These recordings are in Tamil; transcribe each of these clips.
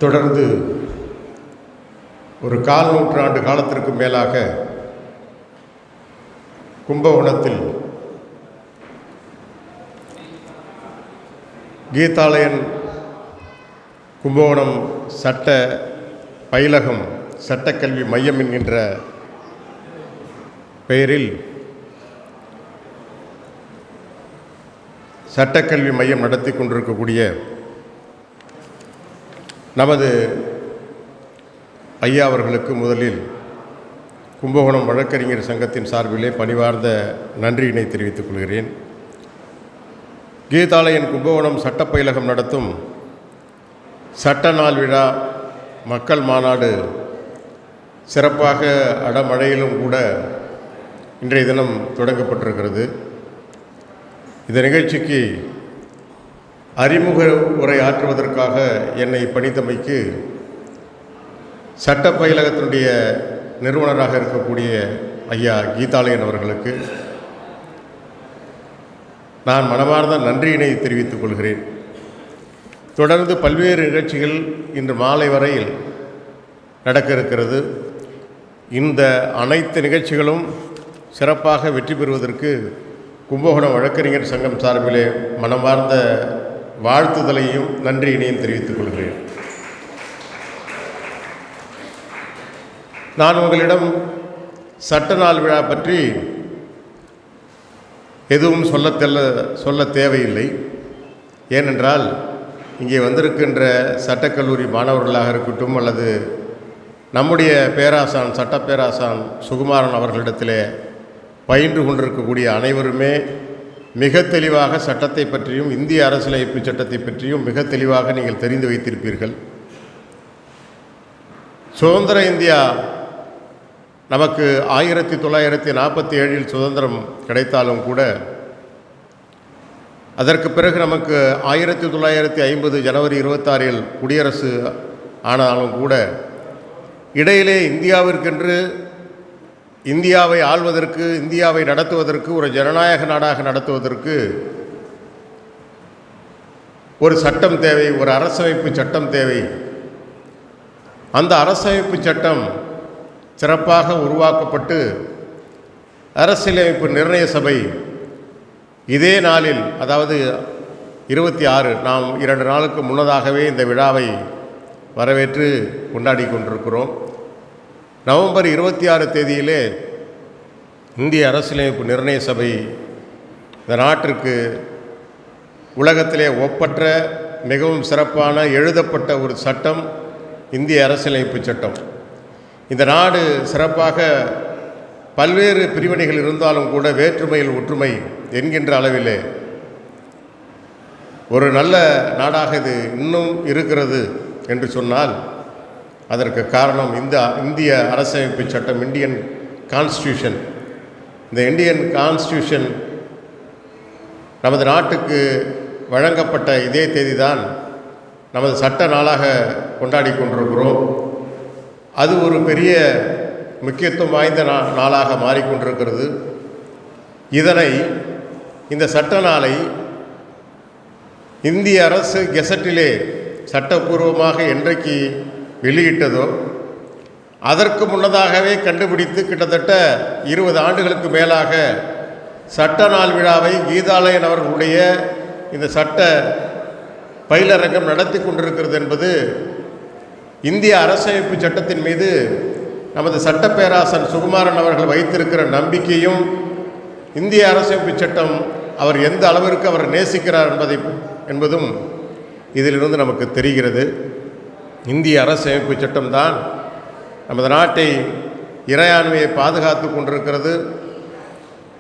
தொடர்ந்து ஒரு கால் நூற்றாண்டு காலத்திற்கு மேலாக கும்பகோணத்தில் கீதாலயன் கும்பகோணம் சட்ட பயிலகம் சட்டக்கல்வி மையம் என்கின்ற பெயரில் சட்டக்கல்வி மையம் நடத்தி கொண்டிருக்கக்கூடிய நமது ஐயா அவர்களுக்கு முதலில் கும்பகோணம் வழக்கறிஞர் சங்கத்தின் சார்பிலே பணிவார்ந்த நன்றியினை தெரிவித்துக் கொள்கிறேன். கீதாலயன் கும்பகோணம் சட்டப்பயிலகம் நடத்தும் சட்ட நாள் விழா மக்கள் மாநாடு சிறப்பாக அடமழையிலும் கூட இன்றைய தினம் தொடங்கப்பட்டிருக்கிறது. இந்த நிகழ்ச்சிக்கு அறிமுக உரை ஆற்றுவதற்காக என்னை பணித்தமைக்கு சட்ட பயிலகத்தினுடைய நிறுவனராக இருக்கக்கூடிய ஐயா கீதாலயன் அவர்களுக்கு நான் மனமார்ந்த நன்றியினை தெரிவித்துக் கொள்கிறேன். தொடர்ந்து பல்வேறு நிகழ்ச்சிகள் இன்று மாலை வரையில் நடக்க இருக்கிறது. இந்த அனைத்து நிகழ்ச்சிகளும் சிறப்பாக வெற்றி பெறுவதற்கு கும்பகோணம் வழக்கறிஞர் சங்கம் சார்பிலே மனமார்ந்த வாழ்த்துதலையும் நன்றியினையும் தெரிவித்துக் கொள்கிறேன். நான் உங்களிடம் சட்ட நாள் விழா பற்றி எதுவும் சொல்ல தேவையில்லை. ஏனென்றால் இங்கே வந்திருக்கின்ற சட்டக்கல்லூரி மாணவர்களாக இருக்கட்டும் அல்லது நம்முடைய பேராசான் சட்ட பேராசான் சுகுமாரன் அவர்களிடத்திலே பயின்று கொண்டிருக்கக்கூடிய அனைவருமே மிக தெளிவாக சட்டத்தை பற்றியும் இந்திய அரசியலமைப்பு சட்டத்தை பற்றியும் மிக தெளிவாக நீங்கள் தெரிந்து வைத்திருப்பீர்கள். சுதந்திர இந்தியா நமக்கு 1947 சுதந்திரம் கிடைத்தாலும் கூட அதற்கு பிறகு நமக்கு 1950 ஜனவரி 26 குடியரசு ஆனாலும் கூட இடையிலே இந்தியாவிற்கென்று இந்தியாவை ஆள்வதற்கு இந்தியாவை நடத்துவதற்கு ஒரு ஜனநாயக நாடாக நடத்துவதற்கு ஒரு சட்டம் தேவை, ஒரு அரசமைப்பு சட்டம் தேவை. அந்த அரசமைப்பு சட்டம் சிறப்பாக உருவாக்கப்பட்டு அரசியலமைப்பு நிர்ணய சபை இதே நாளில், அதாவது 26, நாம் 2 நாளுக்கு முன்னதாகவே இந்த விழாவை வரவேற்று கொண்டாடி கொண்டிருக்கிறோம். நவம்பர் 26 தேதியிலே இந்திய அரசியலமைப்பு நிர்ணய சபை இந்த நாட்டிற்கு உலகத்திலே ஒப்பற்ற மிகவும் சிறப்பான எழுதப்பட்ட ஒரு சட்டம் இந்திய அரசியலமைப்பு சட்டம். இந்த நாடு சிறப்பாக பல்வேறு பிரிவினைகள் இருந்தாலும் கூட வேற்றுமையில் ஒற்றுமை என்கின்ற அளவிலே ஒரு நல்ல நாடாக இது இன்னும் இருக்கிறது என்று சொன்னால் அதற்கு காரணம் இந்திய அரசமைப்பு சட்டம், இந்தியன் கான்ஸ்டியூஷன். இந்த இந்தியன் கான்ஸ்டியூஷன் நமது நாட்டுக்கு வழங்கப்பட்ட இதே தேதி தான் நமது சட்ட நாளாக கொண்டாடி கொண்டிருக்கிறோம். அது ஒரு பெரிய முக்கியத்துவம் வாய்ந்த நாளாக மாறிக்கொண்டிருக்கிறது. இந்த சட்ட நாளை இந்திய அரசு கெசட்டிலே சட்டப்பூர்வமாக என்றைக்கு வெளியிட்டதோ அதற்கு முன்னதாகவே கண்டுபிடித்து கிட்டத்தட்ட 20 ஆண்டுகளுக்கு மேலாக சட்ட நாள் விழாவை கீதாலயன் அவர்களுடைய இந்த சட்ட பயிலரங்கம் நடத்தி கொண்டிருக்கிறது என்பது இந்திய அரசமைப்பு சட்டத்தின் மீது நமது சட்ட பேராசன் சுகுமாரன் அவர்கள் வைத்திருக்கிற நம்பிக்கையும் இந்திய அரசமைப்பு சட்டம் அவர் எந்த அளவிற்கு அவர் நேசிக்கிறார் என்பதும் இதிலிருந்து நமக்கு தெரிகிறது. இந்திய அரசமைப்பு சட்டம்தான் நமது நாட்டை இறையாண்மையை பாதுகாத்து கொண்டிருக்கிறது.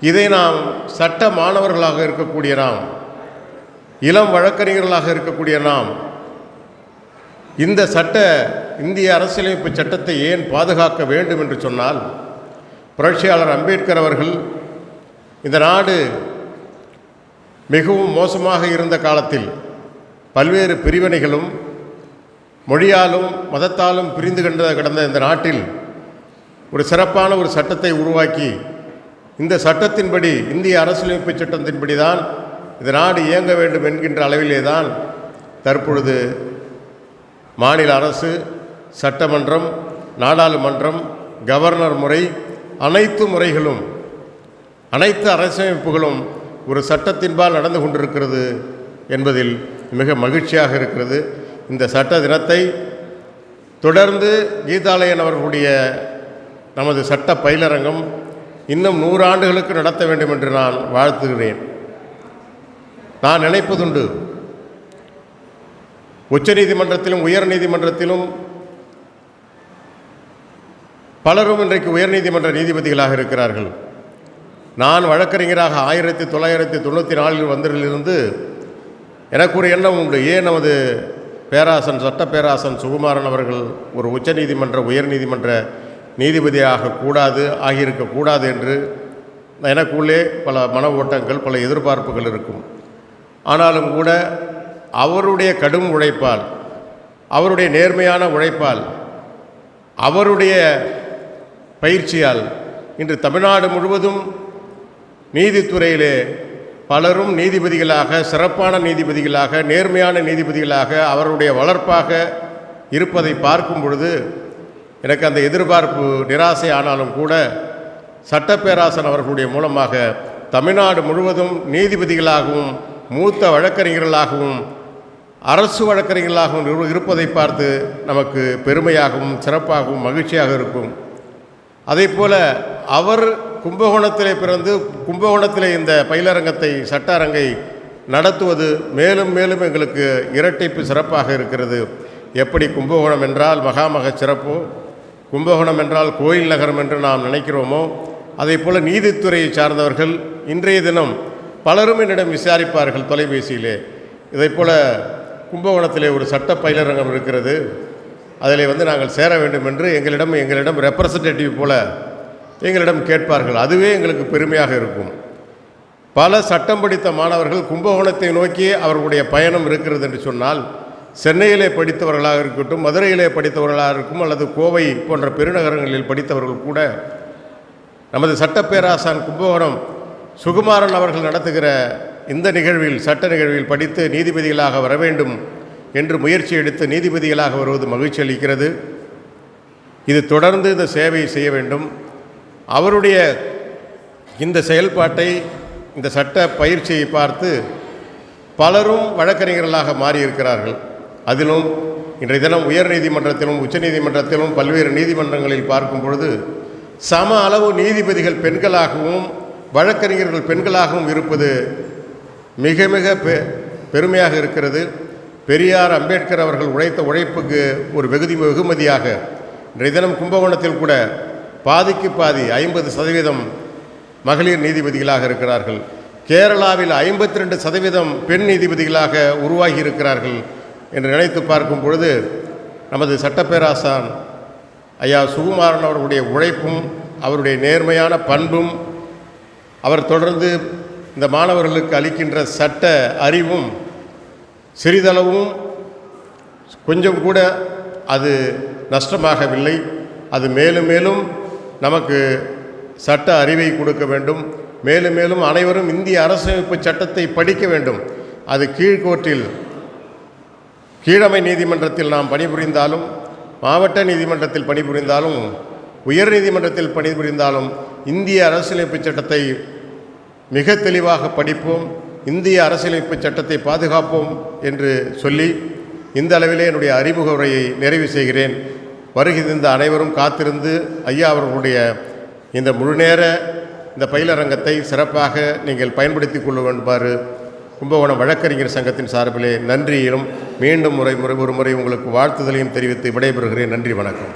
இதை நாம் சட்ட மாணவர்களாக இருக்கக்கூடிய நாம், இளம் வழக்கறிஞர்களாக இருக்கக்கூடிய நாம் இந்த இந்திய அரசியலமைப்பு சட்டத்தை ஏன் பாதுகாக்க வேண்டும் என்று சொன்னால், புரட்சியாளர் அம்பேத்கர் அவர்கள் இந்த நாடு மிகவும் மோசமாக இருந்த காலத்தில் பல்வேறு பிரிவினைகளும் மொழியாலும் மதத்தாலும் பிரிந்து கிடந்த இந்த நாட்டில் ஒரு சிறப்பான ஒரு சட்டத்தை உருவாக்கி இந்த சட்டத்தின்படி இந்திய அரசியலமைப்பு சட்டத்தின்படி தான் இந்த நாடு இயங்க வேண்டும் என்கின்ற அளவிலே தான் தற்பொழுது மாநில அரசு, சட்டமன்றம், நாடாளுமன்றம், கவர்னர் முறை, அனைத்து முறைகளும், அனைத்து அரசமைப்புகளும் ஒரு சட்டத்தின்பால் நடந்து கொண்டிருக்கிறது என்பதில் மிக மகிழ்ச்சியாக இருக்கிறது. இந்த சட்ட தினத்தை தொடர்ந்து கீதாலயன் அவர்களுடைய நமது சட்ட பயிலரங்கம் இன்னும் 100 ஆண்டுகளுக்கு நடத்த வேண்டும் என்று நான் வாழ்த்துகிறேன். நான் நினைப்பதுண்டு, உச்சநீதிமன்றத்திலும் உயர் நீதிமன்றத்திலும் பலரும் இன்றைக்கு உயர்நீதிமன்ற நீதிபதிகளாக இருக்கிறார்கள். நான் வழக்கறிஞராக 1994 வந்ததிலிருந்து எனக்கு ஒரு எண்ணம் உண்டு. ஏன் நமது சட்ட பேராசன் சுகுமாரன் அவர்கள் ஒரு உச்சநீதிமன்ற உயர்நீதிமன்ற நீதிபதியாக ஆகியிருக்கக்கூடாது என்று எனக்குள்ளே பல மன ஓட்டங்கள், பல எதிர்பார்ப்புகள் இருக்கும். ஆனாலும் கூட அவருடைய கடும் உழைப்பால், அவருடைய நேர்மையான உழைப்பால், அவருடைய பயிற்சியால் இன்று தமிழ்நாடு முழுவதும் நீதித்துறையிலே பலரும் நீதிபதிகளாக, சிறப்பான நீதிபதிகளாக, நேர்மையான நீதிபதிகளாக, அவருடைய வளர்ப்பாக இருப்பதை பார்க்கும் பொழுது எனக்கு அந்த எதிர்பார்ப்பு நிராசை ஆனாலும் கூட சட்டப்பேராசன் அவர்களுடைய மூலமாக தமிழ்நாடு முழுவதும் நீதிபதிகளாகவும் மூத்த வழக்கறிஞர்களாகவும் அரசு வழக்கறிஞர்களாகவும் இருப்பதை பார்த்து நமக்கு பெருமையாகவும் சிறப்பாகவும் மகிழ்ச்சியாக இருக்கும். அதே போல் அவர் கும்பகோணத்திலே பிறந்து கும்பகோணத்திலே இந்த பயிலரங்கத்தை, சட்ட அரங்கை நடத்துவது மேலும் மேலும் எங்களுக்கு இரட்டிப்பு சிறப்பாக இருக்கிறது. எப்படி கும்பகோணம் என்றால் மகாமக சிறப்போ, கும்பகோணம் என்றால் கோயில் நகரம் என்று நாம் நினைக்கிறோமோ, அதே போல் நீதித்துறையை சார்ந்தவர்கள் இன்றைய தினம் பலரும் என்னிடம் விசாரிப்பார்கள் தொலைபேசியிலே. இதை போல் கும்பகோணத்திலே ஒரு சட்ட பயிலரங்கம் இருக்கிறது, அதில் நாங்கள் சேர வேண்டும் என்று எங்களிடம் ரெப்ரசன்டேட்டிவ் போல எங்களிடம் கேட்பார்கள். அதுவே எங்களுக்கு பெருமையாக இருக்கும். பல சட்டம் படித்த மாணவர்கள் கும்பகோணத்தை நோக்கி அவர்களுடைய பயணம் இருக்கிறது என்று சொன்னால், சென்னையிலே படித்தவர்களாக இருக்கட்டும், மதுரையிலே படித்தவர்களாக இருக்கும், அல்லது கோவை போன்ற பெருநகரங்களில் படித்தவர்கள் கூட நமது சட்டப்பேராசான் கும்பகோணம் சுகுமாரன் அவர்கள் நடத்துகிற இந்த நிகழ்வில், சட்ட நிகழ்வில் படித்து நீதிபதிகளாக வர வேண்டும் என்று முயற்சி எடுத்து நீதிபதிகளாக வருவது மகிழ்ச்சி அளிக்கிறது. இது தொடர்ந்து இந்த சேவையை செய்ய வேண்டும். அவருடைய இந்த செயல்பாட்டை, இந்த சட்ட பயிற்சியை பார்த்து பலரும் வழக்கறிஞர்களாக மாறியிருக்கிறார்கள். அதிலும் இன்றைய தினம் உயர் நீதிமன்றத்திலும் உச்சநீதிமன்றத்திலும் பல்வேறு நீதிமன்றங்களில் பார்க்கும் பொழுது சம அளவு நீதிபதிகள் பெண்களாகவும் வழக்கறிஞர்கள் பெண்களாகவும் இருப்பது மிக மிக பெருமையாக இருக்கிறது. பெரியார், அம்பேத்கர் அவர்கள் உழைத்த உழைப்புக்கு ஒரு வெகுமதியாக இன்றைய தினம் கும்பகோணத்தில் கூட பாதிக்கு பாதி 50% மகளிர் நீதிபதிகளாக இருக்கிறார்கள். கேரளாவில் 52% பெண் நீதிபதிகளாக உருவாகி இருக்கிறார்கள் என்று நினைத்து பார்க்கும் பொழுது நமது சட்டப்பேராசான் ஐயா சுகுமாரன் அவர்களுடைய உழைப்பும் அவருடைய நேர்மையான பண்பும் அவர் தொடர்ந்து இந்த மாணவர்களுக்கு அளிக்கின்ற சட்ட அறிவும் சிறிதளவும் கொஞ்சம் கூட அது நஷ்டமாகவில்லை. அது மேலும் மேலும் நமக்கு சட்ட அறிவை கொடுக்க வேண்டும். மேலும் மேலும் அனைவரும் இந்திய அரசமைப்பு சட்டத்தை படிக்க வேண்டும். அது கீழ்கோர்ட்டில், கீழமை நீதிமன்றத்தில் நாம் பணிபுரிந்தாலும், மாவட்ட நீதிமன்றத்தில் பணிபுரிந்தாலும், உயர் நீதிமன்றத்தில் பணிபுரிந்தாலும் இந்திய அரசியலமைப்பு சட்டத்தை மிக தெளிவாக படிப்போம், இந்திய அரசியலமைப்பு சட்டத்தை பாதுகாப்போம் என்று சொல்லி இந்த அளவிலே என்னுடைய அறிமுக உரையை நிறைவு செய்கிறேன். வருகின்ற அனைவரும் காத்திருந்து ஐயா அவர்களுடைய இந்த முழுநேர இந்த பயிலரங்கத்தை சிறப்பாக நீங்கள் பயன்படுத்தி கொள்ள வேண்டுமாறு கும்பகோணம் வழக்கறிஞர் சங்கத்தின் சார்பிலே நன்றியிலும் மீண்டும் ஒரு முறை உங்களுக்கு வாழ்த்துதலையும் தெரிவித்து விடைபெறுகிறேன். நன்றி, வணக்கம்.